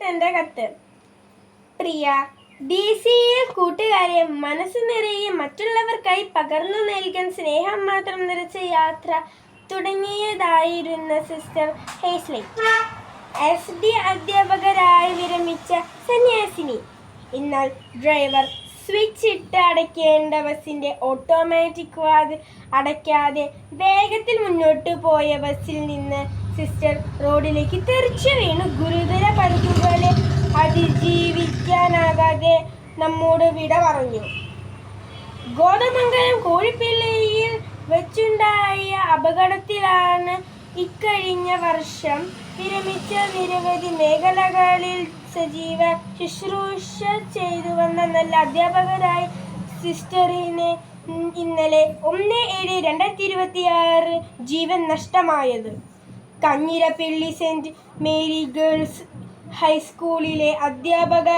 തന്റെ കത്ത്. പ്രിയ DC-യിൽ കൂട്ടുകാരെ മനസ്സ് നിറയെ മറ്റുള്ളവർക്കായി പകർന്നു നൽകാൻ സ്നേഹം മാത്രം നിറച്ച യാത്ര തുടങ്ങിയതായിരുന്ന സിസ്റ്റർ ഹെയ്സ്ലി. SD അധ്യാപകരായി വിരമിച്ച സന്യാസിനി. എന്നാൽ ഡ്രൈവർ സ്വിച്ച് ഇട്ട് അടയ്ക്കേണ്ട ബസിന്റെ ഓട്ടോമാറ്റിക് വാതിൽ അടയ്ക്കാതെ വേഗത്തിൽ മുന്നോട്ട് പോയ ബസിൽ നിന്ന് സിസ്റ്റർ റോഡിലേക്ക് തെറിച്ചു വീണു ഗുരുതര പരിക്കുകളെ അതിജീവിക്കാനാകാതെ നമ്മോട് വിട പറഞ്ഞു. കോതമംഗലം കോഴിപ്പള്ളിയിൽ വെച്ചുണ്ടായ അപകടത്തിലാണ് ഇക്കഴിഞ്ഞ വർഷം വിരമിച്ച നിരവധി മേഖലകളിൽ സജീവ ശുശ്രൂഷ ചെയ്തുവന്ന നല്ല അധ്യാപകരായ സിസ്റ്ററിന് ഇന്നലെ 1/7/2026 ജീവൻ നഷ്ടമായത്. കാഞ്ഞിരപ്പള്ളി സെന്റ് മേരി ഗേൾസ് ഹൈസ്കൂളിലെ അധ്യാപക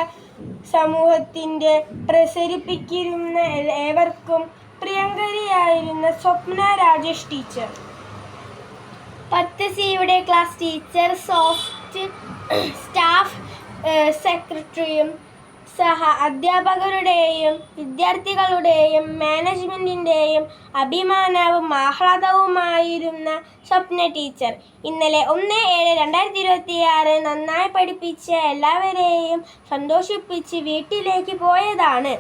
സമൂഹത്തിന്റെ പ്രസരിപ്പിക്കുന്ന ഏവർക്കും പ്രിയങ്കരിയായിരുന്ന Swapna Rajesh teacher, 10C class teacher, staff സെക്രട്ടറിയും സഹ അധ്യാപകരുടെയും വിദ്യാർത്ഥികളുടെയും മാനേജ്മെന്റിന്റെയും അഭിമാനവും ആഹ്ലാദവുമായിരുന്ന സ്വപ്ന ടീച്ചർ ഇന്നലെ 1/7/2026 നന്നായി പഠിപ്പിച്ച എല്ലാവരെയും സന്തോഷിപ്പിച്ച് വീട്ടിലേക്ക് പോയതാണ്.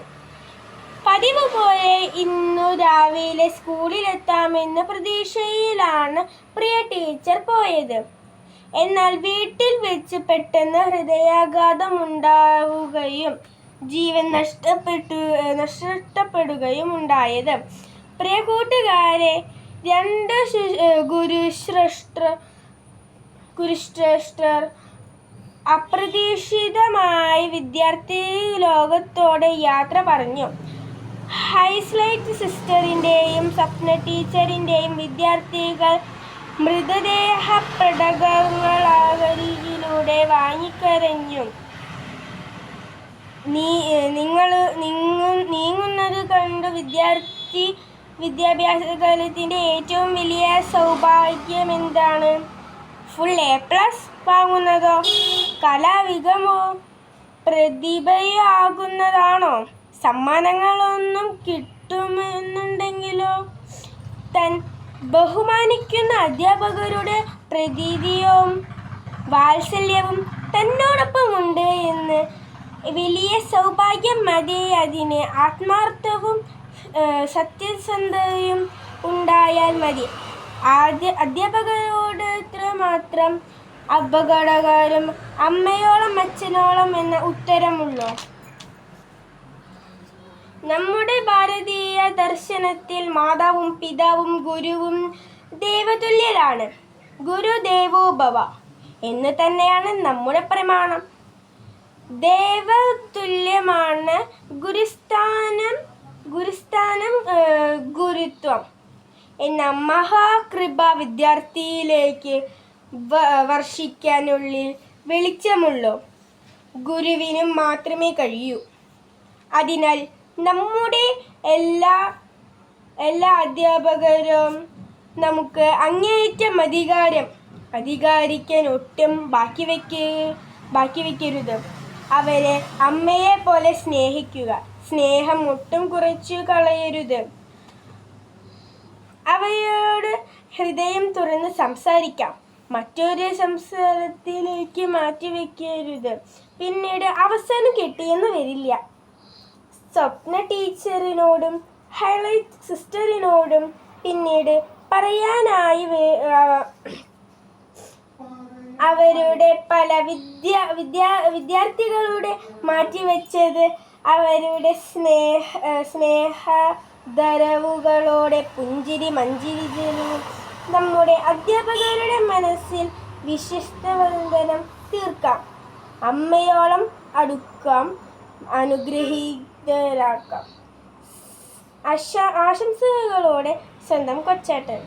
പതിവ് പോലെ ഇന്നു രാവിലെ സ്കൂളിലെത്താമെന്ന പ്രതീക്ഷയിലാണ് പ്രിയ ടീച്ചർ പോയത്. എന്നാൽ വീട്ടിൽ വെച്ച് പെട്ടെന്ന് ഹൃദയാഘാതമുണ്ടാവുകയും ജീവൻ നഷ്ടപ്പെടുകയും ഉണ്ടായത്. പ്രിയ കൂട്ടുകാരെ, 2 ഗുരുശ്രേഷ്ഠർ അപ്രതീക്ഷിതമായി വിദ്യാർത്ഥി ലോകത്തോട് യാത്ര പറഞ്ഞു. ഹൈസ്ലൈറ്റ് സിസ്റ്ററിന്റെയും സ്വപ്ന ടീച്ചറിന്റെയും വിദ്യാർത്ഥികൾ മൃതദേഹ പേടകങ്ങളരികിലൂടെ വാങ്ങിക്കരഞ്ഞു. നീങ്ങുന്നത് കണ്ടു വിദ്യാഭ്യാസകാലത്തിന്റെ ഏറ്റവും വലിയ സൗഭാഗ്യമെന്താണ്? Full A+ വാങ്ങുന്നതോ കലാവികമോ പ്രതിഭയോ ആകുന്നതാണോ? സമ്മാനങ്ങളൊന്നും കിട്ടുമെന്നുണ്ടെങ്കിലോ? താൻ ബഹുമാനിക്കുന്ന അധ്യാപകരുടെ പ്രീതിയും വാത്സല്യവും തന്നോടൊപ്പമുണ്ട് എന്ന് വലിയ സൗഭാഗ്യം മതി. അതിന് ആത്മാർത്ഥവും സത്യസന്ധതയും ഉണ്ടായാൽ മതി. അധ്യാപകരോട് ഇത്രമാത്രം അപകടകരം അമ്മയോളം അച്ഛനോളം എന്ന ഉത്തരമുള്ളൂ. നമ്മുടെ ഭാരതീയ ദർശനത്തിൽ മാതാവും പിതാവും ഗുരുവും ദൈവതുല്യരാണ്. ഗുരു ദേവോ ഭവ എന്ന് തന്നെയാണ് നമ്മുടെ പ്രമാണം. ദൈവതുല്യമാണ് ഗുരുസ്ഥാനം ഗുരുത്വം എന്ന മഹാകൃപ വിദ്യാർത്ഥിയിലേക്ക് വർഷിക്കാനുള്ളിൽ വെളിച്ചമുള്ളൂ ഗുരുവിനും മാത്രമേ കഴിയൂ. അതിനാൽ നമ്മുടെ എല്ലാ അധ്യാപകരും നമുക്ക് അങ്ങേയറ്റം അധികാരിക്കാൻ ഒട്ടും ബാക്കി വയ്ക്കരുത്. അവരെ അമ്മയെ പോലെ സ്നേഹിക്കുക. സ്നേഹം ഒട്ടും കുറച്ചു കളയരുത്. അവയോട് ഹൃദയം തുറന്ന് സംസാരിക്കാം. മറ്റൊരു സംസാരത്തിലേക്ക് മാറ്റിവെക്കരുത്. പിന്നീട് അവസാനം കിട്ടിയെന്ന് വരില്ല. സ്വപ്ന ടീച്ചറിനോടും ഹൈലൈറ്റ് സിസ്റ്ററിനോടും പിന്നീട് പറയാനായി അവരുടെ പല വിദ്യാർത്ഥികളുടെ മാറ്റിവെച്ചത് അവരുടെ സ്നേഹധരവുകളോടെ പുഞ്ചിരി മഞ്ചിരികളും നമ്മുടെ അധ്യാപകരുടെ മനസ്സിൽ വിശിഷ്ടവന്ദനം തീർക്കാം. അമ്മയോളം അടുക്കാം, അനുഗ്രഹീതരാക്കാം. ആശംസകളോടെ സ്വന്തം കൊച്ചേട്ടൻ.